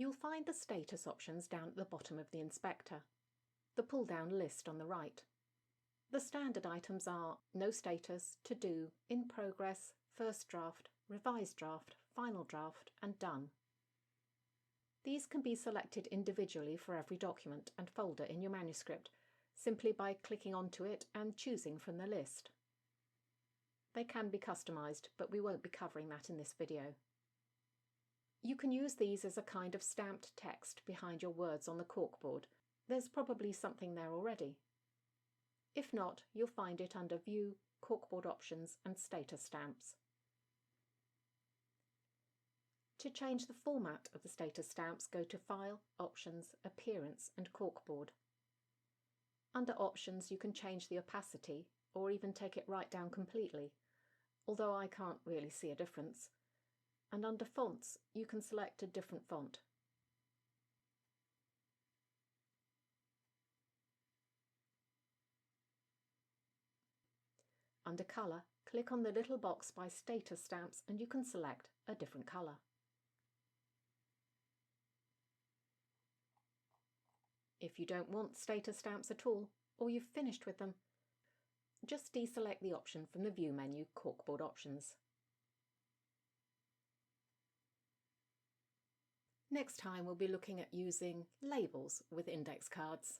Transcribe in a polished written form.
You'll find the status options down at the bottom of the inspector, the pull-down list on the right. The standard items are No Status, To Do, In Progress, First Draft, Revised Draft, Final Draft, and Done. These can be selected individually for every document and folder in your manuscript, simply by clicking onto it and choosing from the list. They can be customised, but we won't be covering that in this video. You can use these as a kind of stamped text behind your words on the corkboard. There's probably something there already. If not, you'll find it under View, Corkboard Options and Status Stamps. To change the format of the status stamps, go to File, Options, Appearance and Corkboard. Under Options you can change the opacity or even take it right down completely, although I can't really see a difference. And under Fonts you can select a different font. Under Colour, click on the little box by Status Stamps and you can select a different colour. If you don't want status stamps at all, or you've finished with them, just deselect the option from the View menu, Corkboard Options. Next time we'll be looking at using labels with index cards.